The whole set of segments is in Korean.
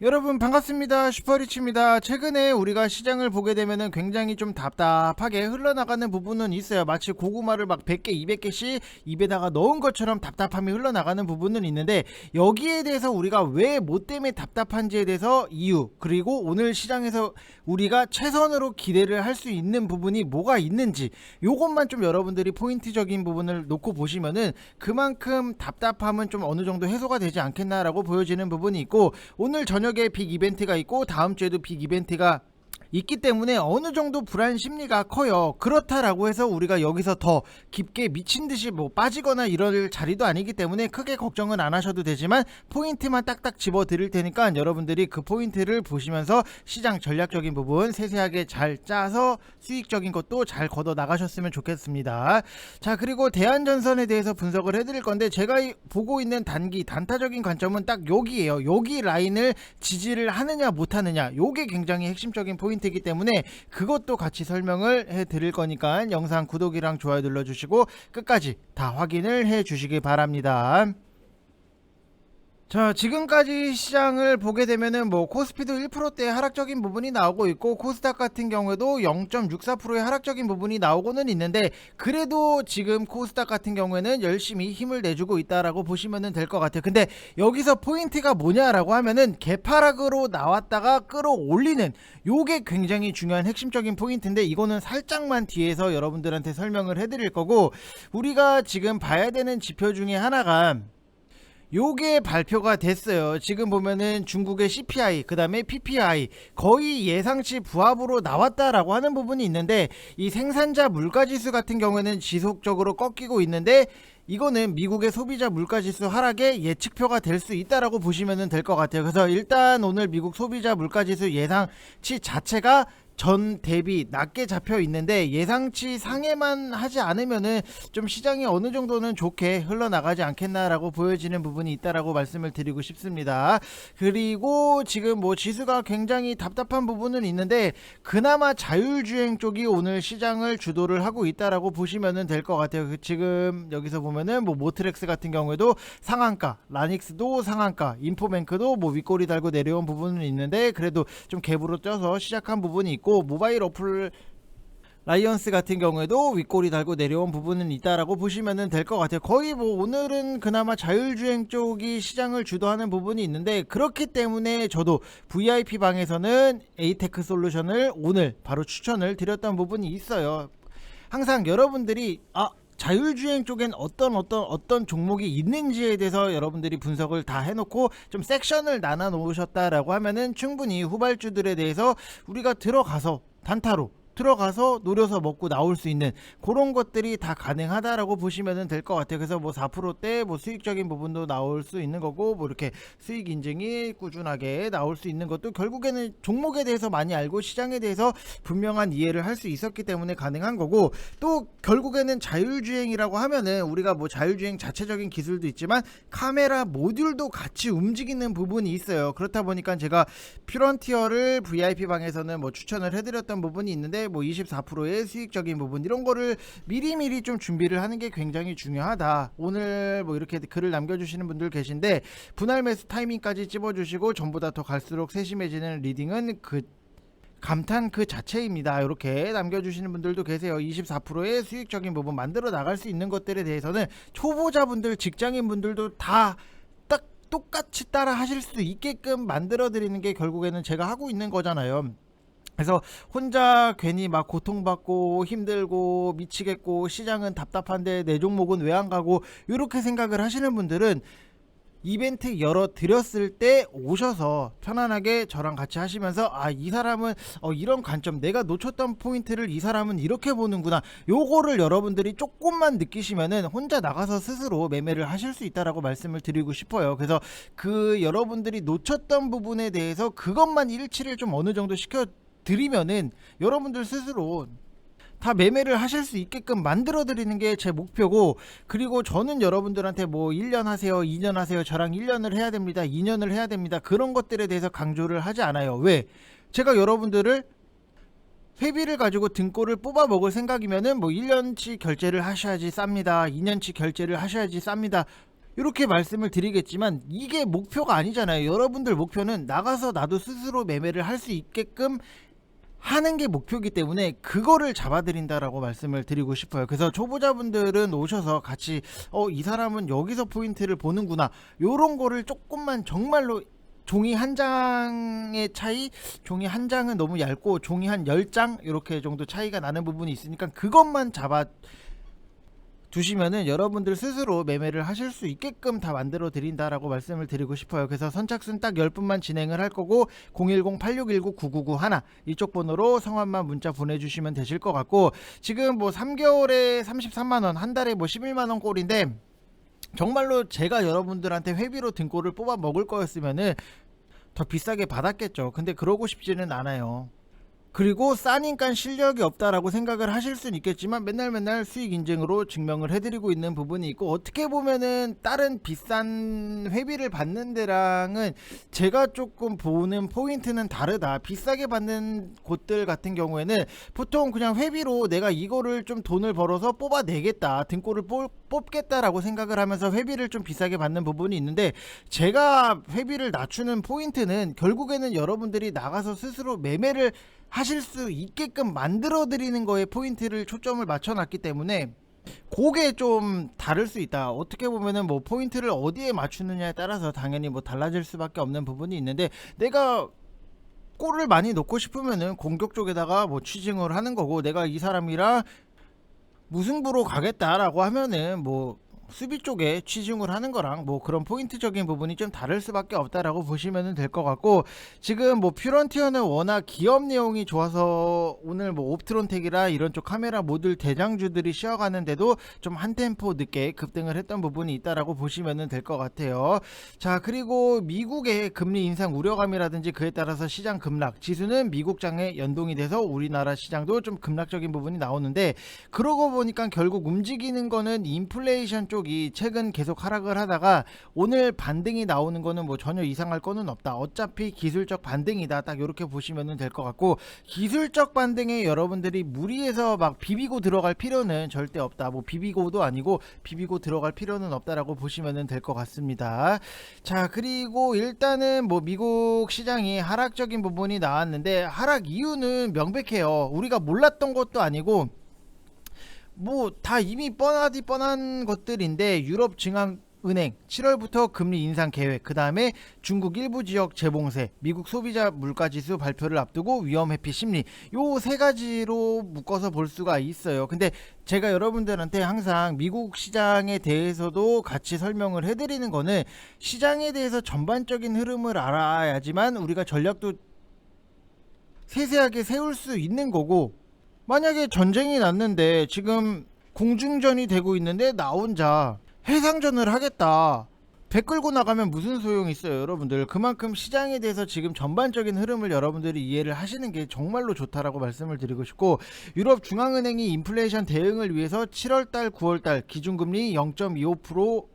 여러분 반갑습니다. 슈퍼리치입니다. 최근에 우리가 시장을 보게 되면은 굉장히 좀 답답하게 흘러나가는 부분은 있어요. 마치 고구마를 막 100개, 200개씩 입에다가 넣은 것처럼 답답함이 흘러나가는 부분은 있는데, 여기에 대해서 우리가 왜 뭐 때문에 답답한지에 대해서 이유, 그리고 오늘 시장에서 우리가 최선으로 기대를 할 수 있는 부분이 뭐가 있는지, 요것만 좀 여러분들이 포인트적인 부분을 놓고 보시면은 그만큼 답답함은 좀 어느 정도 해소가 되지 않겠나라고 보여지는 부분이 있고, 오늘 저녁에 빅 이벤트가 있고 다음 주에도 빅 이벤트가 있기 때문에 어느 정도 불안 심리가 커요. 그렇다라고 해서 우리가 여기서 더 깊게 미친 듯이 뭐 빠지거나 이럴 자리도 아니기 때문에 크게 걱정은 안 하셔도 되지만, 포인트만 딱딱 집어 드릴 테니까 여러분들이 그 포인트를 보시면서 시장 전략적인 부분 세세하게 잘 짜서 수익적인 것도 잘 걷어 나가셨으면 좋겠습니다. 자, 그리고 대한전선에 대해서 분석을 해드릴 건데, 제가 보고 있는 단타적인 관점은 딱 여기에요. 여기 라인을 지지를 하느냐 못하느냐, 요게 굉장히 핵심적인 포인트이기 때문에 그것도 같이 설명을 해 드릴 거니까 영상 구독이랑 좋아요 눌러주시고 끝까지 다 확인을 해 주시기 바랍니다. 자, 지금까지 시장을 보게 되면은 뭐 코스피도 1%대 하락적인 부분이 나오고 있고, 코스닥 같은 경우에도 0.64%의 하락적인 부분이 나오고는 있는데, 그래도 지금 코스닥 같은 경우에는 열심히 힘을 내주고 있다라고 보시면 될 것 같아요. 근데 여기서 포인트가 뭐냐라고 하면은 개파락으로 나왔다가 끌어올리는, 요게 굉장히 중요한 핵심적인 포인트인데, 이거는 살짝만 뒤에서 여러분들한테 설명을 해드릴 거고, 우리가 지금 봐야 되는 지표 중에 하나가 요게 발표가 됐어요. 지금 보면은 중국의 CPI, 그 다음에 PPI 거의 예상치 부합으로 나왔다라고 하는 부분이 있는데, 이 생산자 물가지수 같은 경우에는 지속적으로 꺾이고 있는데, 이거는 미국의 소비자 물가지수 하락의 예측표가 될 수 있다라고 보시면 될 것 같아요. 그래서 일단 오늘 미국 소비자 물가지수 예상치 자체가 전 대비 낮게 잡혀 있는데, 예상치 상회만 하지 않으면은 좀 시장이 어느 정도는 좋게 흘러나가지 않겠나라고 보여지는 부분이 있다라고 말씀을 드리고 싶습니다. 그리고 지금 뭐 지수가 굉장히 답답한 부분은 있는데, 그나마 자율주행 쪽이 오늘 시장을 주도를 하고 있다라고 보시면 될 것 같아요. 지금 여기서 보면은 뭐 모트렉스 같은 경우에도 상한가, 라닉스도 상한가, 인포뱅크도 뭐 윗꼬리 달고 내려온 부분은 있는데, 그래도 좀 갭으로 쪄서 시작한 부분이 있고, 모바일 어플 라이언스 같은 경우에도 윗꼬리 달고 내려온 부분은 있다라고 보시면 될 것 같아요. 거의 뭐 오늘은 그나마 자율주행 쪽이 시장을 주도하는 부분이 있는데, 그렇기 때문에 저도 VIP 방에서는 에이테크 솔루션을 오늘 바로 추천을 드렸던 부분이 있어요. 항상 여러분들이 자율주행 쪽엔 어떤 종목이 있는지에 대해서 여러분들이 분석을 다 해놓고 좀 섹션을 나눠 놓으셨다라고 하면은 충분히 후발주들에 대해서 우리가 들어가서 단타로 들어가서 노려서 먹고 나올 수 있는 그런 것들이 다 가능하다라고 보시면 될 것 같아요. 그래서 뭐 4%대 뭐 수익적인 부분도 나올 수 있는 거고, 뭐 이렇게 수익 인증이 꾸준하게 나올 수 있는 것도 결국에는 종목에 대해서 많이 알고 시장에 대해서 분명한 이해를 할 수 있었기 때문에 가능한 거고, 또 결국에는 자율주행이라고 하면은 우리가 뭐 자율주행 자체적인 기술도 있지만 카메라 모듈도 같이 움직이는 부분이 있어요. 그렇다 보니까 제가 퓨런티어를 VIP 방에서는 뭐 추천을 해드렸던 부분이 있는데, 뭐 24%의 수익적인 부분, 이런 거를 미리미리 좀 준비를 하는 게 굉장히 중요하다. 오늘 뭐 이렇게 글을 남겨주시는 분들 계신데, 분할 매수 타이밍까지 찝어주시고 전보다 더 갈수록 세심해지는 리딩은 그 감탄 그 자체입니다. 이렇게 남겨주시는 분들도 계세요. 24%의 수익적인 부분 만들어 나갈 수 있는 것들에 대해서는 초보자분들, 직장인분들도 다 딱 똑같이 따라 하실 수 있게끔 만들어 드리는 게 결국에는 제가 하고 있는 거잖아요. 그래서 혼자 괜히 막 고통받고 힘들고 미치겠고 시장은 답답한데 내 종목은 왜 안 가고, 이렇게 생각을 하시는 분들은 이벤트 열어 드렸을 때 오셔서 편안하게 저랑 같이 하시면서, 이 사람은 이런 관점, 내가 놓쳤던 포인트를 이 사람은 이렇게 보는구나, 요거를 여러분들이 조금만 느끼시면은 혼자 나가서 스스로 매매를 하실 수 있다라고 말씀을 드리고 싶어요. 그래서 그 여러분들이 놓쳤던 부분에 대해서 그것만 일치를 좀 어느 정도 시켜 드리면은 여러분들 스스로 다 매매를 하실 수 있게끔 만들어 드리는 게 제 목표고, 그리고 저는 여러분들한테 뭐 1년 하세요, 2년 하세요, 저랑 1년을 해야 됩니다, 2년을 해야 됩니다, 그런 것들에 대해서 강조를 하지 않아요. 왜? 제가 여러분들을 회비를 가지고 등골을 뽑아 먹을 생각이면은 뭐 1년치 결제를 하셔야지 쌉니다, 2년치 결제를 하셔야지 쌉니다, 이렇게 말씀을 드리겠지만 이게 목표가 아니잖아요. 여러분들 목표는 나가서 나도 스스로 매매를 할 수 있게끔 하는 게 목표이기 때문에 그거를 잡아드린다라고 말씀을 드리고 싶어요. 그래서 초보자분들은 오셔서 같이 이 사람은 여기서 포인트를 보는구나, 요런 거를 조금만, 정말로 종이 한 장의 차이, 종이 한 장은 너무 얇고 종이 한 10장 이렇게 정도 차이가 나는 부분이 있으니까 그것만 잡아 두시면은 여러분들 스스로 매매를 하실 수 있게끔 다 만들어 드린다라고 말씀을 드리고 싶어요. 그래서 선착순 딱 10분만 진행을 할 거고 010-8619-9991 이쪽 번호로 성함만 문자 보내주시면 되실 것 같고, 지금 뭐 3개월에 33만원, 한 달에 뭐 11만원 꼴인데, 정말로 제가 여러분들한테 회비로 등골을 뽑아 먹을 거였으면은 더 비싸게 받았겠죠. 근데 그러고 싶지는 않아요. 그리고 싸니까 실력이 없다라고 생각을 하실 수는 있겠지만 맨날 수익 인증으로 증명을 해드리고 있는 부분이 있고, 어떻게 보면은 다른 비싼 회비를 받는 데랑은 제가 조금 보는 포인트는 다르다. 비싸게 받는 곳들 같은 경우에는 보통 그냥 회비로 내가 이거를 좀 돈을 벌어서 뽑아내겠다, 등골을 뽑겠다라고 생각을 하면서 회비를 좀 비싸게 받는 부분이 있는데, 제가 회비를 낮추는 포인트는 결국에는 여러분들이 나가서 스스로 매매를 하실 수 있게끔 만들어 드리는 거에 포인트를 초점을 맞춰 놨기 때문에 그게 좀 다를 수 있다. 어떻게 보면은 뭐 포인트를 어디에 맞추느냐에 따라서 당연히 뭐 달라질 수밖에 없는 부분이 있는데, 내가 골을 많이 넣고 싶으면은 공격 쪽에다가 뭐 취징을 하는 거고, 내가 이 사람이랑 무승부로 가겠다라고 하면은 뭐 수비 쪽에 취중을 하는 거랑 뭐 그런 포인트적인 부분이 좀 다를 수밖에 없다라고 보시면 될 것 같고, 지금 뭐 퓨런티어는 워낙 기업 내용이 좋아서 오늘 뭐 옵트론텍이라 이런 쪽 카메라 모듈 대장주들이 쉬어가는데도 좀 한 템포 늦게 급등을 했던 부분이 있다라고 보시면 될 것 같아요. 자, 그리고 미국의 금리 인상 우려감이라든지 그에 따라서 시장 급락, 지수는 미국장에 연동이 돼서 우리나라 시장도 좀 급락적인 부분이 나오는데, 그러고 보니까 결국 움직이는 거는 인플레이션 쪽이 최근 계속 하락을 하다가 오늘 반등이 나오는 거는 뭐 전혀 이상할 거는 없다. 어차피 기술적 반등이다. 딱 이렇게 보시면 될 것 같고, 기술적 반등에 여러분들이 무리해서 막 비비고 들어갈 필요는 절대 없다. 뭐 비비고도 아니고 비비고 들어갈 필요는 없다라고 보시면 될 것 같습니다. 자, 그리고 일단은 뭐 미국 시장이 하락적인 부분이 나왔는데, 하락 이유는 명백해요. 우리가 몰랐던 것도 아니고 뭐 다 이미 뻔한 것들인데, 유럽 중앙은행 7월부터 금리 인상 계획, 그 다음에 중국 일부 지역 재봉쇄, 미국 소비자 물가지수 발표를 앞두고 위험 회피 심리, 요 세 가지로 묶어서 볼 수가 있어요. 근데 제가 여러분들한테 항상 미국 시장에 대해서도 같이 설명을 해드리는 거는, 시장에 대해서 전반적인 흐름을 알아야지만 우리가 전략도 세세하게 세울 수 있는 거고, 만약에 전쟁이 났는데 지금 공중전이 되고 있는데 나 혼자 해상전을 하겠다, 배 끌고 나가면 무슨 소용이 있어요. 여러분들 그만큼 시장에 대해서 지금 전반적인 흐름을 여러분들이 이해를 하시는 게 정말로 좋다라고 말씀을 드리고 싶고, 유럽 중앙은행이 인플레이션 대응을 위해서 7월달 9월달 기준금리 0.25%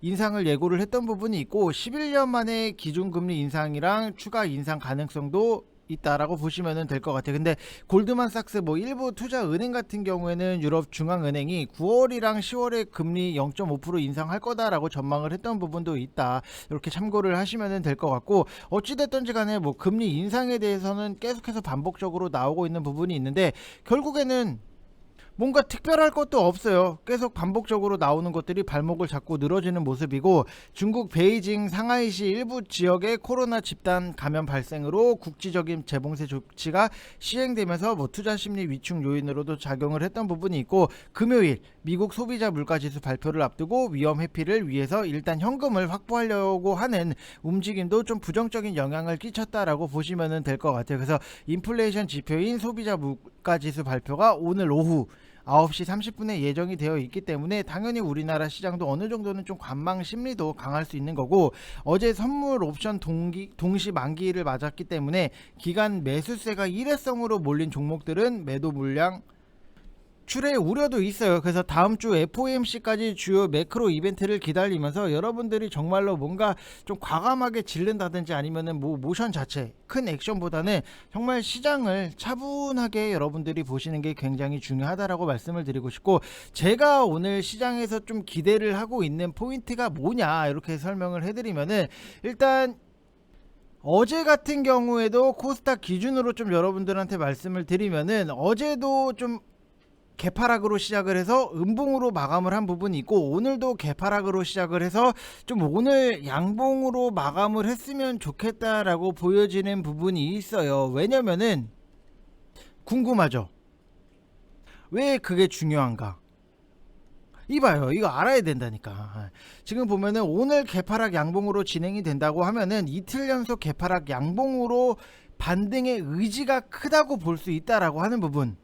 인상을 예고를 했던 부분이 있고, 11년 만에 기준금리 인상이랑 추가 인상 가능성도 있다라고 보시면 될 것 같아요. 근데 골드만삭스 뭐 일부 투자은행 같은 경우에는 유럽 중앙은행이 9월이랑 10월에 금리 0.5% 인상할 거다라고 전망을 했던 부분도 있다. 이렇게 참고를 하시면 될 것 같고, 어찌됐든지 간에 뭐 금리 인상에 대해서는 계속해서 반복적으로 나오고 있는 부분이 있는데, 결국에는 뭔가 특별할 것도 없어요. 계속 반복적으로 나오는 것들이 발목을 잡고 늘어지는 모습이고, 중국 베이징 상하이시 일부 지역의 코로나 집단 감염 발생으로 국지적인 재봉쇄 조치가 시행되면서 뭐 투자 심리 위축 요인으로도 작용을 했던 부분이 있고, 금요일 미국 소비자 물가지수 발표를 앞두고 위험 회피를 위해서 일단 현금을 확보하려고 하는 움직임도 좀 부정적인 영향을 끼쳤다라고 보시면 될 것 같아요. 그래서 인플레이션 지표인 소비자 물가지수 발표가 오늘 오후 9시 30분에 예정이 되어 있기 때문에 당연히 우리나라 시장도 어느 정도는 좀 관망 심리도 강할 수 있는 거고, 어제 선물 옵션 동시 만기를 맞았기 때문에 기간 매수세가 일회성으로 몰린 종목들은 매도 물량 매출의 우려도 있어요. 그래서 다음 주 FOMC까지 주요 매크로 이벤트를 기다리면서 여러분들이 정말로 뭔가 좀 과감하게 질른다든지 아니면은 뭐 모션 자체 큰 액션보다는 정말 시장을 차분하게 여러분들이 보시는 게 굉장히 중요하다라고 말씀을 드리고 싶고, 제가 오늘 시장에서 좀 기대를 하고 있는 포인트가 뭐냐 이렇게 설명을 해드리면은, 일단 어제 같은 경우에도 코스닥 기준으로 좀 여러분들한테 말씀을 드리면은, 어제도 좀 개파락으로 시작을 해서 음봉으로 마감을 한 부분이 있고, 오늘도 개파락으로 시작을 해서 좀 오늘 양봉으로 마감을 했으면 좋겠다라고 보여지는 부분이 있어요. 왜냐면은 궁금하죠, 왜 그게 중요한가. 이봐요, 이거 알아야 된다니까. 지금 보면은 오늘 개파락 양봉으로 진행이 된다고 하면은 이틀 연속 개파락 양봉으로 반등의 의지가 크다고 볼 수 있다라고 하는 부분,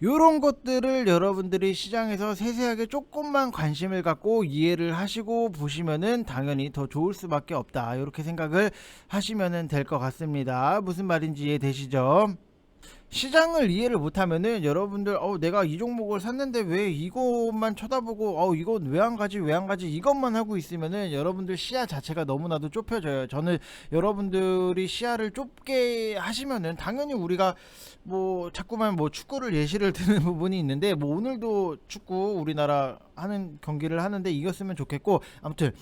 요런 것들을 여러분들이 시장에서 세세하게 조금만 관심을 갖고 이해를 하시고 보시면은 당연히 더 좋을 수밖에 없다, 이렇게 생각을 하시면 될 것 같습니다. 무슨 말인지 이해되시죠? 시장을 이해를 못하면은 여러분들 내가 이 종목을 샀는데 왜 이것만 쳐다보고 이건 왜 안 가지 왜 안 가지 이것만 하고 있으면은 여러분들 시야 자체가 너무나도 좁혀져요. 저는 여러분들이 시야를 좁게 하시면은 당연히 우리가 뭐 자꾸만 뭐 축구를 예시를 드는 부분이 있는데, 뭐 오늘도 축구 우리나라 하는 경기를 하는데 이겼으면 좋겠고, 아무튼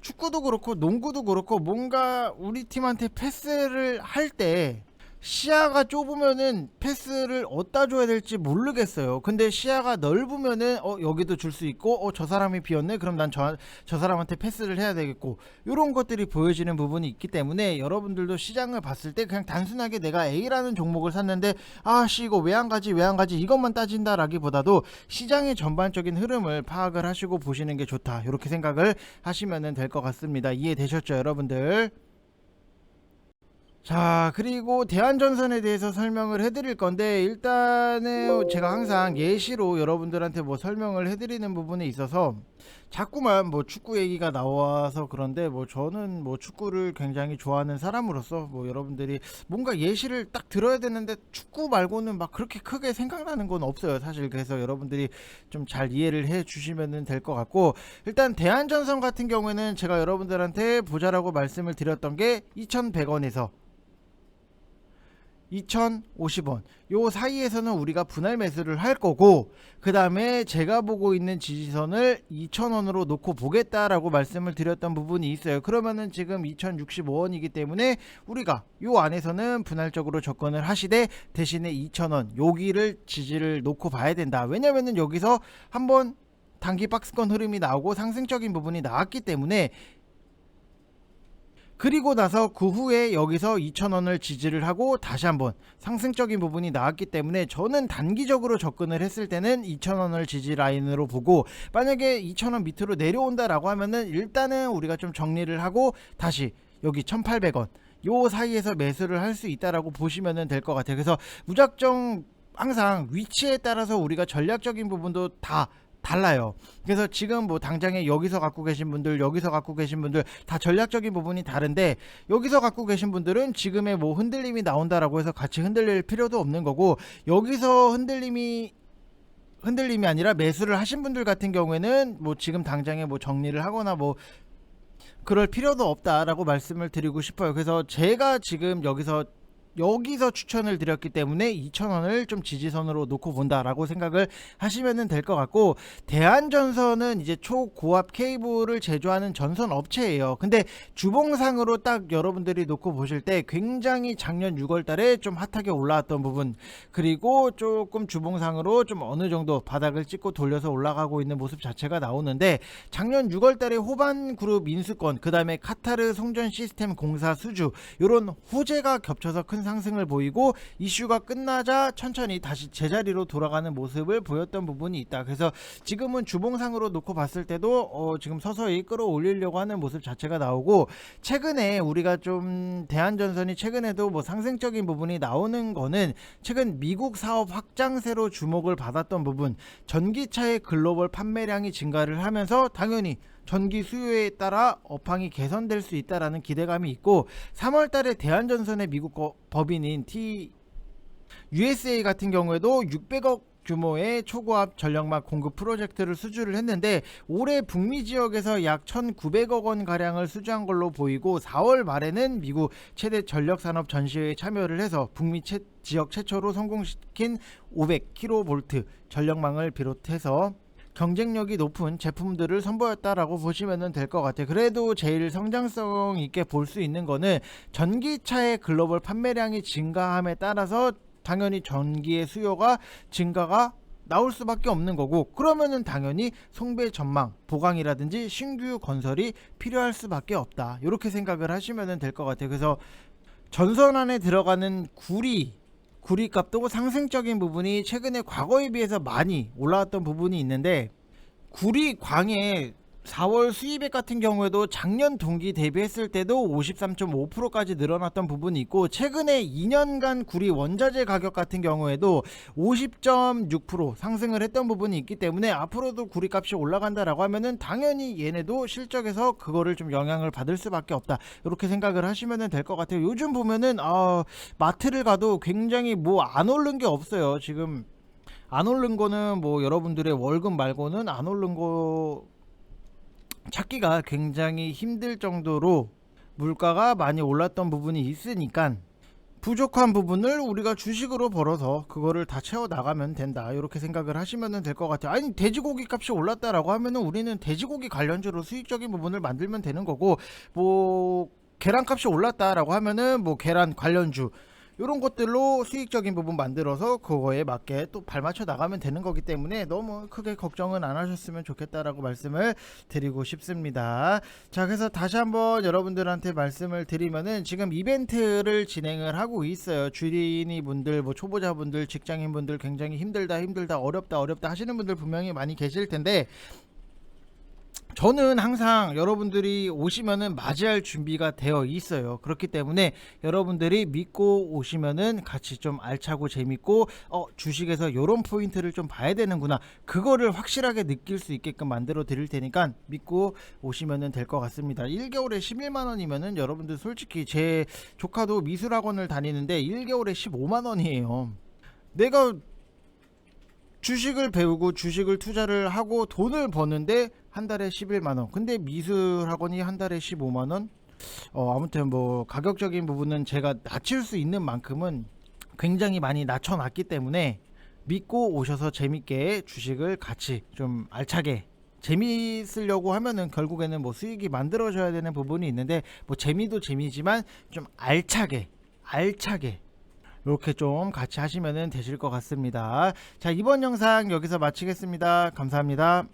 축구도 그렇고 농구도 그렇고 뭔가 우리 팀한테 패스를 할 때 시야가 좁으면은 패스를 어디다 줘야 될지 모르겠어요. 근데 시야가 넓으면은 여기도 줄 수 있고 저 사람이 비었네, 그럼 난 저 사람한테 패스를 해야 되겠고, 이런 것들이 보여지는 부분이 있기 때문에 여러분들도 시장을 봤을 때 그냥 단순하게 내가 A라는 종목을 샀는데 이거 왜 안 가지 왜 안 가지 이것만 따진다라기보다도 시장의 전반적인 흐름을 파악을 하시고 보시는 게 좋다, 이렇게 생각을 하시면 될 것 같습니다. 이해되셨죠 여러분들? 자, 그리고 대한전선에 대해서 설명을 해드릴 건데, 일단은 제가 항상 예시로 여러분들한테 뭐 설명을 해드리는 부분에 있어서 자꾸만 뭐 축구 얘기가 나와서 그런데, 뭐 저는 뭐 축구를 굉장히 좋아하는 사람으로서 뭐 여러분들이 뭔가 예시를 딱 들어야 되는데 축구 말고는 막 그렇게 크게 생각나는 건 없어요 사실. 그래서 여러분들이 좀 잘 이해를 해 주시면 될 것 같고, 일단 대한전선 같은 경우에는 제가 여러분들한테 보자라고 말씀을 드렸던 게 2,100원에서 2,050원 요 사이에서는 우리가 분할 매수를 할 거고, 그 다음에 제가 보고 있는 지지선을 2,000원으로 놓고 보겠다라고 말씀을 드렸던 부분이 있어요. 그러면은 지금 2,065원이기 때문에 우리가 요 안에서는 분할적으로 접근을 하시되, 대신에 2,000원 여기를 지지를 놓고 봐야 된다. 왜냐면은 여기서 한번 단기 박스권 흐름이 나오고 상승적인 부분이 나왔기 때문에, 그리고 나서 그 후에 여기서 2,000원을 지지를 하고 다시 한번 상승적인 부분이 나왔기 때문에, 저는 단기적으로 접근을 했을 때는 2,000원을 지지 라인으로 보고, 만약에 2,000원 밑으로 내려온다라고 하면은 일단은 우리가 좀 정리를 하고 다시 여기 1,800원 요 사이에서 매수를 할 수 있다라고 보시면 될 것 같아요. 그래서 무작정 항상 위치에 따라서 우리가 전략적인 부분도 다 달라요. 그래서 지금 뭐 당장에 여기서 갖고 계신 분들, 여기서 갖고 계신 분들 다 전략적인 부분이 다른데, 여기서 갖고 계신 분들은 지금의 뭐 흔들림이 나온다라고 해서 같이 흔들릴 필요도 없는 거고, 여기서 흔들림이 아니라 매수를 하신 분들 같은 경우에는 뭐 지금 당장에 뭐 정리를 하거나 뭐 그럴 필요도 없다라고 말씀을 드리고 싶어요. 그래서 제가 지금 여기서 추천을 드렸기 때문에 2,000원을 좀 지지선으로 놓고 본다라고 생각을 하시면 될 것 같고, 대한전선은 이제 초고압 케이블을 제조하는 전선 업체예요. 근데 주봉상으로 딱 여러분들이 놓고 보실 때 굉장히 작년 6월 달에 좀 핫하게 올라왔던 부분, 그리고 조금 주봉상으로 좀 어느 정도 바닥을 찍고 돌려서 올라가고 있는 모습 자체가 나오는데, 작년 6월 달에 호반 그룹 인수권, 그 다음에 카타르 송전 시스템 공사 수주, 요런 호재가 겹쳐서 큰 상승을 보이고, 이슈가 끝나자 천천히 다시 제자리로 돌아가는 모습을 보였던 부분이 있다. 그래서 지금은 주봉상으로 놓고 봤을 때도 지금 서서히 끌어올리려고 하는 모습 자체가 나오고, 최근에 우리가 좀 대한전선이 최근에도 뭐 상승적인 부분이 나오는 거는 최근 미국 사업 확장세로 주목을 받았던 부분, 전기차의 글로벌 판매량이 증가를 하면서 당연히 전기 수요에 따라 업황이 개선될 수 있다라는 기대감이 있고, 3월 달에 대한전선의 미국 법인인 USA 같은 경우에도 600억 규모의 초고압 전력막 공급 프로젝트를 수주를 했는데 올해 북미 지역에서 약 1,900억 원 가량을 수주한 걸로 보이고 4월 말에는 미국 최대 전력산업 전시회에 참여를 해서 북미 지역 최초로 성공시킨 500kV 전력망을 비롯해서 경쟁력이 높은 제품들을 선보였다라고 보시면 될 것 같아요. 그래도 제일 성장성 있게 볼 수 있는 거는 전기차의 글로벌 판매량이 증가함에 따라서 당연히 전기의 수요가 증가가 나올 수밖에 없는 거고, 그러면은 당연히 송배 전망 보강이라든지 신규 건설이 필요할 수밖에 없다, 이렇게 생각을 하시면 될 것 같아요. 그래서 전선 안에 들어가는 구리 값도 상승적인 부분이 최근에 과거에 비해서 많이 올라왔던 부분이 있는데, 구리 광의 4월 수입액 같은 경우에도 작년 동기 대비했을 때도 53.5%까지 늘어났던 부분이 있고, 최근에 2년간 구리 원자재 가격 같은 경우에도 50.6% 상승을 했던 부분이 있기 때문에 앞으로도 구리 값이 올라간다라고 하면은 당연히 얘네도 실적에서 그거를 좀 영향을 받을 수밖에 없다, 이렇게 생각을 하시면 될 것 같아요. 요즘 보면은 마트를 가도 굉장히 뭐 안 오른 게 없어요. 지금 안 오른 거는 뭐 여러분들의 월급 말고는 안 오른 거 찾기가 굉장히 힘들 정도로 물가가 많이 올랐던 부분이 있으니까 부족한 부분을 우리가 주식으로 벌어서 그거를 다 채워 나가면 된다, 이렇게 생각을 하시면 될 것 같아요. 아니, 돼지고기 값이 올랐다라고 하면은 우리는 돼지고기 관련주로 수익적인 부분을 만들면 되는 거고, 뭐 계란 값이 올랐다라고 하면은 뭐 계란 관련주 이런 것들로 수익적인 부분 만들어서 그거에 맞게 또 발맞춰 나가면 되는 거기 때문에 너무 크게 걱정은 안 하셨으면 좋겠다라고 말씀을 드리고 싶습니다. 자, 그래서 다시 한번 여러분들한테 말씀을 드리면은 지금 이벤트를 진행을 하고 있어요. 주린이 분들, 뭐 초보자분들, 직장인분들 굉장히 힘들다 어렵다 하시는 분들 분명히 많이 계실 텐데, 저는 항상 여러분들이 오시면은 맞이할 준비가 되어 있어요. 그렇기 때문에 여러분들이 믿고 오시면은 같이 좀 알차고 재밌고 주식에서 요런 포인트를 좀 봐야 되는구나, 그거를 확실하게 느낄 수 있게끔 만들어 드릴 테니까 믿고 오시면은 될 것 같습니다. 1개월에 11만 원이면은 여러분들 솔직히 제 조카도 미술학원을 다니는데 1개월에 15만 원이에요. 내가 주식을 배우고 주식을 투자를 하고 돈을 버는데 한 달에 11만원, 근데 미술학원이 한 달에 15만원. 아무튼 뭐 가격적인 부분은 제가 낮출 수 있는 만큼은 굉장히 많이 낮춰놨기 때문에 믿고 오셔서 재밌게 주식을 같이 좀 알차게 재미있으려고 하면은 결국에는 뭐 수익이 만들어져야 되는 부분이 있는데, 뭐 재미도 재미지만 좀 알차게 이렇게 좀 같이 하시면 되실 것 같습니다. 자, 이번 영상 여기서 마치겠습니다. 감사합니다.